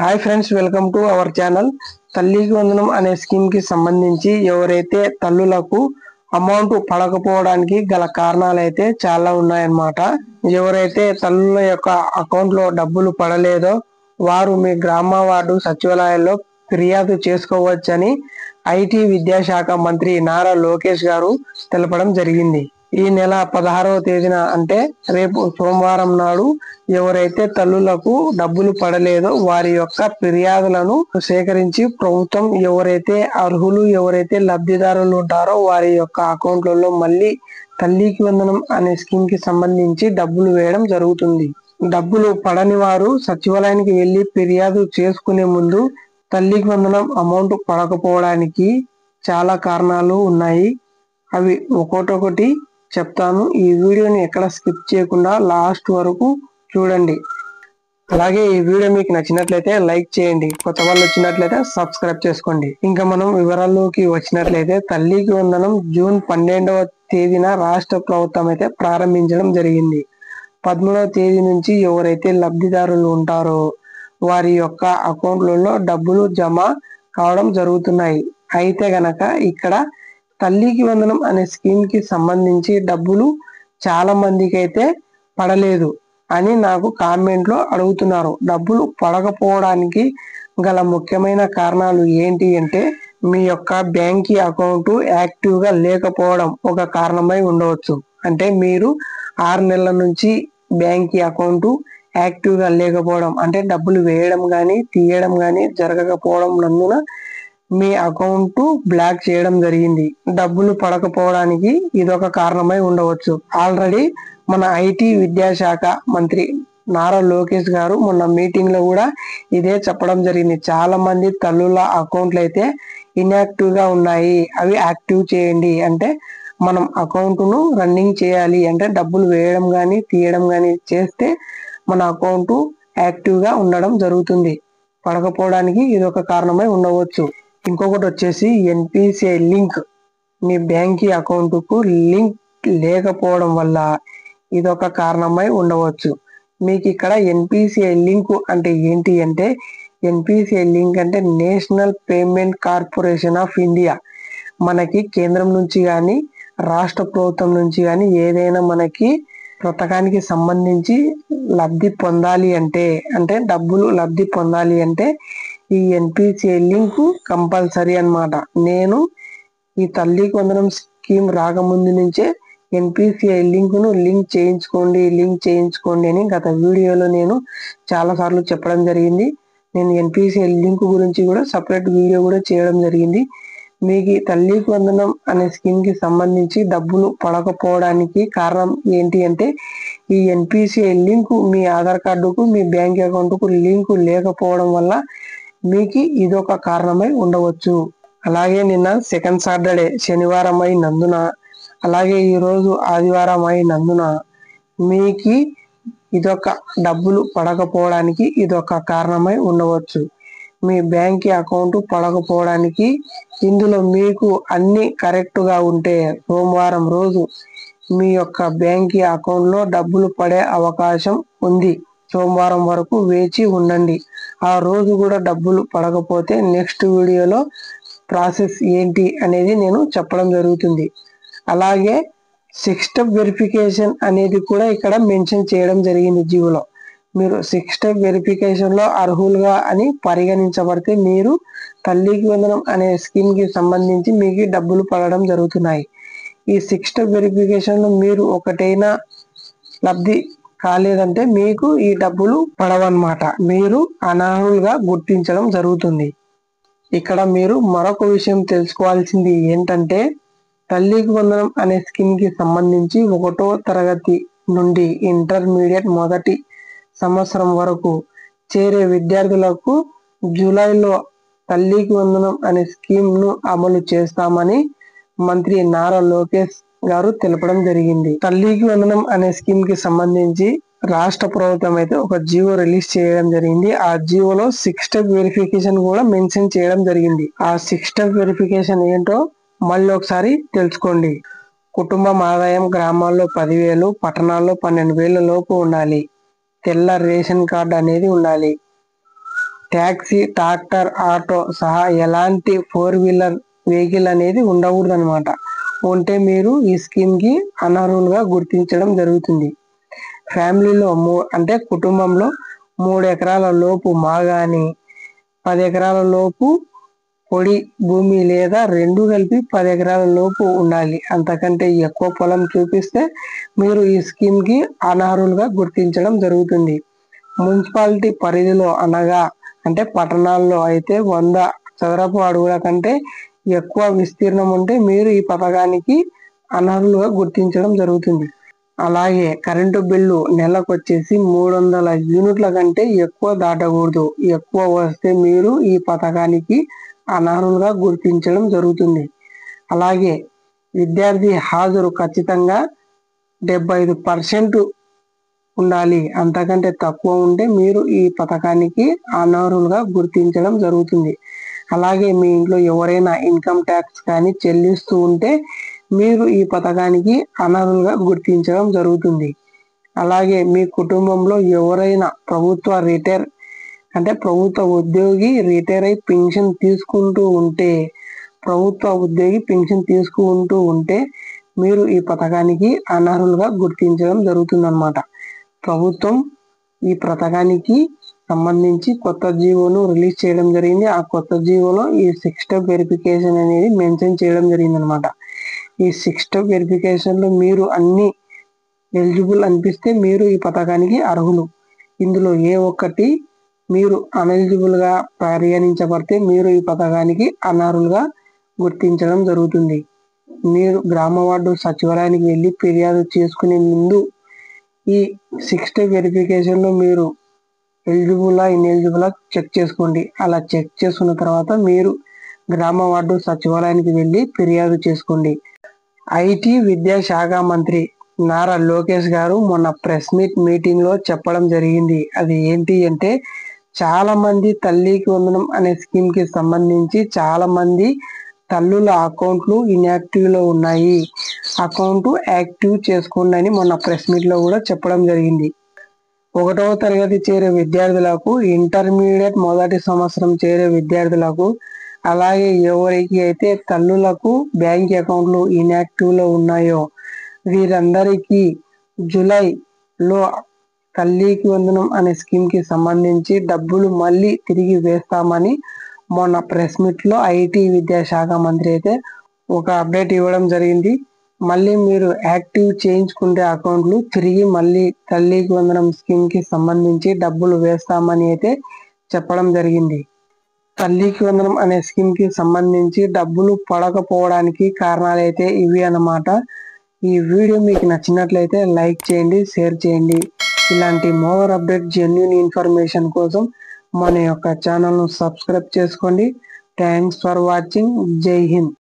Hi friends, welcome to our channel. తల్లికి వందనం అనే స్కీమ్ కి సంబంధించి ఎవరైతే తల్లులకు అమౌంట్ పడకపోవడానికి గల కారణాలు అయితే చాలా ఉన్నాయన్నమాట. ఎవరైతే తల్లుల యొక్క అకౌంట్ లో డబ్బులు పడలేదో వారు మీ గ్రామ వార్డు సచివాలయాల్లో ఫిర్యాదు చేసుకోవచ్చని ఐటీ విద్యాశాఖ మంత్రి నారా లోకేష్ గారు తెలపడం జరిగింది. ఈ నెల 16వ తేదీన అంటే రేపు సోమవారం నాడు ఎవరైతే తల్లులకు డబ్బులు పడలేదో వారి యొక్క ఫిర్యాదులను సేకరించి ప్రభుత్వం ఎవరైతే అర్హులు ఎవరైతే లబ్ధిదారులు ఉంటారో వారి యొక్క అకౌంట్లలో మళ్ళీ తల్లికి వందనం అనే స్కీమ్ కి సంబంధించి డబ్బులు వేయడం జరుగుతుంది. డబ్బులు పడని వారు సచివాలయానికి వెళ్లి ఫిర్యాదు చేసుకునే ముందు తల్లికి వందనం అమౌంట్ పడకపోవడానికి చాలా కారణాలు ఉన్నాయి. అవి ఒక్కొక్కటి చెప్తాను. ఈ వీడియోని ఎక్కడ స్కిప్ చేయకుండా లాస్ట్ వరకు చూడండి. అలాగే ఈ వీడియో మీకు నచ్చినట్లయితే లైక్ చేయండి, కొత్త వాళ్ళు వచ్చినట్లయితే సబ్స్క్రైబ్ చేసుకోండి. ఇంకా మనం వివరాల్లోకి వచ్చినట్లయితే తల్లికి వందనం జూన్ 12వ తేదీన రాష్ట్ర ప్రభుత్వం అయితే ప్రారంభించడం జరిగింది. 13వ తేదీ నుంచి ఎవరైతే లబ్ధిదారులు ఉంటారో వారి యొక్క అకౌంట్లలో డబ్బులు జమ కావడం జరుగుతున్నాయి. అయితే గనక ఇక్కడ తల్లికి వందనం అనే స్కీమ్ కి సంబంధించి డబ్బులు చాలా మందికి అయితే పడలేదు అని నాకు కామెంట్ లో అడుగుతున్నారు. డబ్బులు పడకపోవడానికి గల ముఖ్యమైన కారణాలు ఏంటి అంటే మీ యొక్క బ్యాంక్ అకౌంట్ యాక్టివ్ గా లేకపోవడం ఒక కారణమై ఉండవచ్చు. అంటే మీరు 6 నెలల నుంచి బ్యాంక్ అకౌంట్ యాక్టివ్ గా లేకపోవడం అంటే డబ్బులు వేయడం గానీ తీయడం గానీ జరగకపోవడం నందున మీ అకౌంట్ బ్లాక్ చేయడం జరిగింది. డబ్బులు పడకపోవడానికి ఇదొక కారణమై ఉండవచ్చు. ఆల్రెడీ మన ఐటీ విద్యాశాఖ మంత్రి నారా లోకేష్ గారు మొన్న మీటింగ్ లో కూడా ఇదే చెప్పడం జరిగింది. చాలా మంది తల్లుల అకౌంట్లు అయితే ఇన్యాక్టివ్ గా ఉన్నాయి, అవి యాక్టివ్ చేయండి. అంటే మనం అకౌంట్ ను రన్నింగ్ చేయాలి అంటే డబ్బులు వేయడం గానీ తీయడం గానీ చేస్తే మన అకౌంట్ యాక్టివ్ గా ఉండడం జరుగుతుంది. పడకపోవడానికి ఇదొక కారణమై ఉండవచ్చు. ఇంకొకటి వచ్చేసి ఎన్పిసిఐ లింక్ మీ బ్యాంక్ అకౌంట్ కు లింక్ లేకపోవడం వల్ల ఇదొక కారణమై ఉండవచ్చు. మీకు ఇక్కడ ఎన్పిసిఐ లింక్ అంటే ఏంటి అంటే ఎన్పిసిఐ లింక్ అంటే national payment corporation of India. మనకి కేంద్రం నుంచి కానీ రాష్ట్ర ప్రభుత్వం నుంచి కానీ ఏదైనా మనకి పథకానికి సంబంధించి లబ్ధి పొందాలి అంటే డబ్బులు లబ్ధి పొందాలి అంటే ఈ ఎన్పిసిఐ లింక్ కంపల్సరీ అన్నమాట. నేను ఈ తల్లికి వందనం స్కీమ్ రాకముందు నుంచే ఎన్పిసిఐ లింక్ ను లింక్ చేయించుకోండి అని గత వీడియోలో నేను చాలా సార్లు చెప్పడం జరిగింది. నేను ఎన్పిసిఐ లింక్ గురించి కూడా సపరేట్ వీడియో కూడా చేయడం జరిగింది. మీకు తల్లికి వందనం అనే స్కీమ్ కి సంబంధించి డబ్బులు పడకపోవడానికి కారణం ఏంటి అంటే ఈ ఎన్పిసిఐ లింక్ మీ ఆధార్ కార్డుకు మీ బ్యాంక్ అకౌంట్ కు లింక్ లేకపోవడం వల్ల మీకు ఇదొక కారణమై ఉండవచ్చు. అలాగే నిన్న సెకండ్ సాటర్డే శనివారం అయినందున అలాగే ఈ రోజు ఆదివారం అయినందున మీకు ఇదొక డబ్బులు పడకపోవడానికి ఇదొక కారణమై ఉండవచ్చు. మీ బ్యాంక్ అకౌంట్ పడకపోవడానికి ఇందులో మీకు అన్ని కరెక్ట్ గా ఉంటే సోమవారం రోజు మీ యొక్క బ్యాంక్ అకౌంట్ లో డబ్బులు పడే అవకాశం ఉంది. సోమవారం వరకు వేచి ఉండండి. ఆ రోజు కూడా డబ్బులు పడకపోతే నెక్స్ట్ వీడియోలో ప్రాసెస్ ఏంటి అనేది నేను చెప్పడం జరుగుతుంది. అలాగే 6 స్టెప్ వెరిఫికేషన్ అనేది కూడా ఇక్కడ మెన్షన్ చేయడం జరిగింది జీవోలో. మీరు 6 స్టెప్ వెరిఫికేషన్ లో అర్హులుగా అని పరిగణించబడితే మీరు తల్లికి వందనం అనే స్కీమ్ కి సంబంధించి మీకు డబ్బులు పడడం జరుగుతున్నాయి. ఈ 6 స్టెప్ వెరిఫికేషన్ లో మీరు ఒకటైనా లబ్ధి కాలేదంటే మీకు ఈ డబ్బులు పడవన్నమాట. మీరు అనర్హులుగా గుర్తించడం జరుగుతుంది. ఇక్కడ మీరు మరొక విషయం తెలుసుకోవాల్సింది ఏంటంటే తల్లికి వందనం అనే స్కీమ్ కి సంబంధించి 1వ తరగతి నుండి ఇంటర్మీడియట్ మొదటి సంవత్సరం వరకు చేరే విద్యార్థులకు జూలైలో తల్లికి వందనం అనే స్కీమ్ ను అమలు చేస్తామని మంత్రి నారా లోకేష్ గారు తెలపడం జరిగింది. తల్లికి వందనం అనే స్కీమ్ కి సంబంధించి రాష్ట్ర ప్రభుత్వం అయితే ఒక జియో రిలీజ్ చేయడం జరిగింది. ఆ జియోలో 6 స్టెప్ వెరిఫికేషన్ కూడా మెన్షన్ చేయడం జరిగింది. ఆ 6 స్టెప్ వెరిఫికేషన్ ఏంటో మళ్ళీ ఒకసారి తెలుసుకోండి. కుటుంబం ఆదాయం గ్రామాల్లో 10,000, పట్టణాల్లో 12,000 లోపు ఉండాలి. తెల్ల రేషన్ కార్డు అనేది ఉండాలి. ట్యాక్సీ, ట్రాక్టర్, ఆటో సహా ఎలాంటి 4 వీలర్ వెహికల్ అనేది ఉండకూడదు అనమాట. ఉంటే మీరు ఈ స్కీమ్ కి అనర్హులుగా గుర్తించడం జరుగుతుంది. ఫ్యామిలీలో అంటే కుటుంబంలో 3 ఎకరాల లోపు మాగాని, 10 ఎకరాల లోపు పొడి భూమి లేదా రెండు కలిపి 10 ఎకరాల లోపు ఉండాలి. అంతకంటే ఎక్కువ పొలం చూపిస్తే మీరు ఈ స్కీమ్ కి అనర్హులుగా గుర్తించడం జరుగుతుంది. మున్సిపాలిటీ పరిధిలో అనగా అంటే పట్టణాల్లో అయితే 100 చదరపు అడుగుల కంటే ఎక్కువ విస్తీర్ణం ఉంటే మీరు ఈ పథకానికి అనర్హులుగా గుర్తించడం జరుగుతుంది. అలాగే కరెంటు బిల్లు నెలకొచ్చేసి 300 యూనిట్ల కంటే ఎక్కువ దాటకూడదు. ఎక్కువ వస్తే మీరు ఈ పథకానికి అనర్హులుగా గుర్తించడం జరుగుతుంది. అలాగే విద్యార్థి హాజరు ఖచ్చితంగా 75% ఉండాలి. అంతకంటే తక్కువ ఉంటే మీరు ఈ పథకానికి అనర్హులుగా గుర్తించడం జరుగుతుంది. అలాగే మీ ఇంట్లో ఎవరైనా ఇన్కమ్ ట్యాక్స్ కానీ చెల్లిస్తూ ఉంటే మీరు ఈ పథకానికి అనర్హులుగా గుర్తించడం జరుగుతుంది. అలాగే మీ కుటుంబంలో ఎవరైనా ప్రభుత్వ ఉద్యోగి రిటైర్ అయి పెన్షన్ తీసుకుంటూ ఉంటే మీరు ఈ పథకానికి అనర్హులుగా గుర్తించడం జరుగుతుందన్నమాట. ప్రభుత్వం ఈ పథకానికి సంబంధించి కొత్త జీవోను రిలీజ్ చేయడం జరిగింది. ఆ కొత్త జీవోలో ఈ 6 స్టెప్ వెరిఫికేషన్ అనేది మెన్షన్ చేయడం జరిగింది అనమాట. ఈ 6 స్టెప్ వెరిఫికేషన్ లో మీరు అన్ని ఎలిజిబుల్ అనిపిస్తే మీరు ఈ పథకానికి అర్హులు. ఇందులో ఏ ఒక్కటి మీరు అనెలిజిబుల్ గా పరిగణించబడితే మీరు ఈ పథకానికి అనర్హులుగా గుర్తించడం జరుగుతుంది. మీరు గ్రామ వార్డు సచివాలయానికి వెళ్ళి ఫిర్యాదు చేసుకునే ముందు ఈ 6 స్టెప్ వెరిఫికేషన్ లో మీరు ఎలిజిబులా ఇన్ఎలిజిబులా చెక్ చేసుకోండి. అలా చెక్ చేసుకున్న తర్వాత మీరు గ్రామ వార్డు సచివాలయానికి వెళ్ళి ఫిర్యాదు చేసుకోండి. ఐటీ విద్యాశాఖ మంత్రి నారా లోకేష్ గారు మొన్న ప్రెస్ మీటింగ్ లో చెప్పడం జరిగింది. అది ఏంటి అంటే చాలా మంది తల్లికి వందనం అనే స్కీమ్ కి సంబంధించి చాలా మంది తల్లుల అకౌంట్లు ఇన్యాక్టివ్ లో ఉన్నాయి. అకౌంట్ యాక్టివ్ చేసుకోండి అని మొన్న ప్రెస్ మీట్ లో కూడా చెప్పడం జరిగింది. 1వ తరగతి చేరే విద్యార్థులకు, ఇంటర్మీడియట్ మొదటి సంవత్సరం చేరే విద్యార్థులకు, అలాగే ఎవరికి అయితే తల్లులకు బ్యాంక్ అకౌంట్లు ఇన్యాక్టివ్ లో ఉన్నాయో వీరందరికీ జూలైలో తల్లికి వందనం అనే స్కీమ్ కి సంబంధించి డబ్బులు మళ్ళీ తిరిగి వేస్తామని మొన్న ప్రెస్ మీట్ లో ఐటీ విద్యాశాఖ మంత్రి అయితే ఒక అప్డేట్ ఇవ్వడం జరిగింది. మళ్ళీ మీరు యాక్టివ్ చేయించుకుంటే అకౌంట్లు తిరిగి మళ్ళీ తల్లికి వందనం స్కీమ్ కి సంబంధించి డబ్బులు వేస్తామని అయితే చెప్పడం జరిగింది. తల్లికి వందనం అనే స్కీమ్ కి సంబంధించి డబ్బులు పడకపోవడానికి కారణాలు అయితే ఇవి అన్నమాట. ఈ వీడియో మీకు నచ్చినట్లయితే లైక్ చేయండి, షేర్ చేయండి. ఇలాంటి మోర్ అప్డేట్ జెన్యూన్ ఇన్ఫర్మేషన్ కోసం మన యొక్క ఛానల్ను సబ్స్క్రైబ్ చేసుకోండి. Thanks for watching. జై హింద్.